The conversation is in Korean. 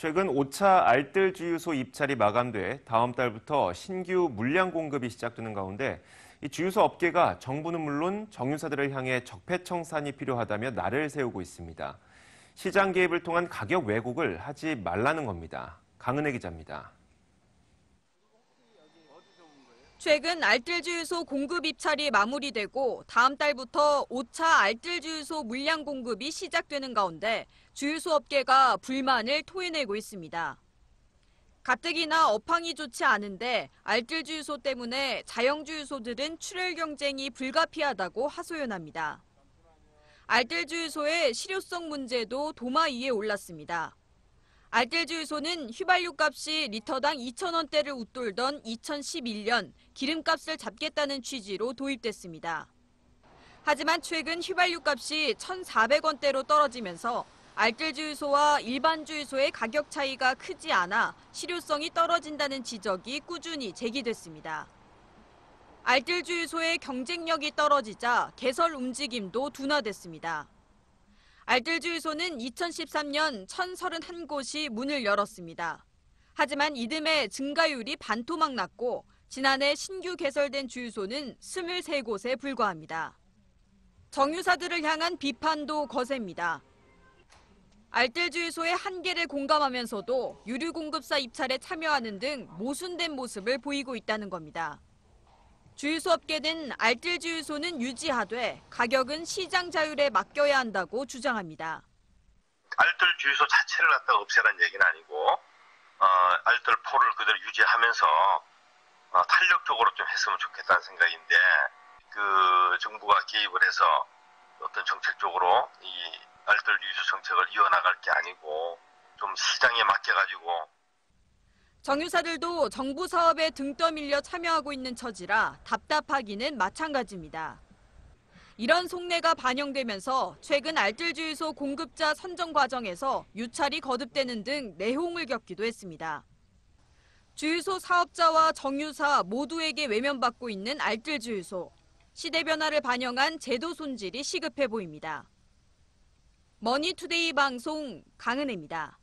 최근 5차 알뜰 주유소 입찰이 마감돼 다음 달부터 신규 물량 공급이 시작되는 가운데 이 주유소 업계가 정부는 물론 정유사들을 향해 적폐청산이 필요하다며 날을 세우고 있습니다. 시장 개입을 통한 가격 왜곡을 하지 말라는 겁니다. 강은혜 기자입니다. 최근 알뜰주유소 공급 입찰이 마무리되고 다음 달부터 5차 알뜰주유소 물량 공급이 시작되는 가운데 주유소 업계가 불만을 토해내고 있습니다. 가뜩이나 업황이 좋지 않은데 알뜰주유소 때문에 자영주유소들은 출혈 경쟁이 불가피하다고 하소연합니다. 알뜰주유소의 실효성 문제도 도마 위에 올랐습니다. 알뜰주유소는 휘발유 값이 리터당 2,000원대를 웃돌던 2011년 기름값을 잡겠다는 취지로 도입됐습니다. 하지만 최근 휘발유 값이 1,400원대로 떨어지면서 알뜰주유소와 일반 주유소의 가격 차이가 크지 않아 실효성이 떨어진다는 지적이 꾸준히 제기됐습니다. 알뜰주유소의 경쟁력이 떨어지자 개설 움직임도 둔화됐습니다. 알뜰주유소는 2013년 1,031곳이 문을 열었습니다. 하지만 이듬해 증가율이 반토막 났고 지난해 신규 개설된 주유소는 23곳에 불과합니다. 정유사들을 향한 비판도 거셉니다. 알뜰주유소의 한계를 공감하면서도 유류공급사 입찰에 참여하는 등 모순된 모습을 보이고 있다는 겁니다. 주유소 업계는 알뜰주유소는 유지하되 가격은 시장 자율에 맡겨야 한다고 주장합니다. 알뜰 주유소 자체를 갖다가 없애라는 얘기는 아니고 알뜰 포를 그대로 유지하면서 탄력적으로 좀 했으면 좋겠다는 생각인데 그 정부가 개입을 해서 어떤 정책적으로 이 알뜰 주유소 정책을 이어나갈 게 아니고 좀 시장에 맡겨가지고 정유사들도 정부 사업에 등 떠밀려 참여하고 있는 처지라 답답하기는 마찬가지입니다. 이런 속내가 반영되면서 최근 알뜰주유소 공급자 선정 과정에서 유찰이 거듭되는 등 내홍을 겪기도 했습니다. 주유소 사업자와 정유사 모두에게 외면받고 있는 알뜰주유소. 시대 변화를 반영한 제도 손질이 시급해 보입니다. 머니투데이 방송 강은혜입니다.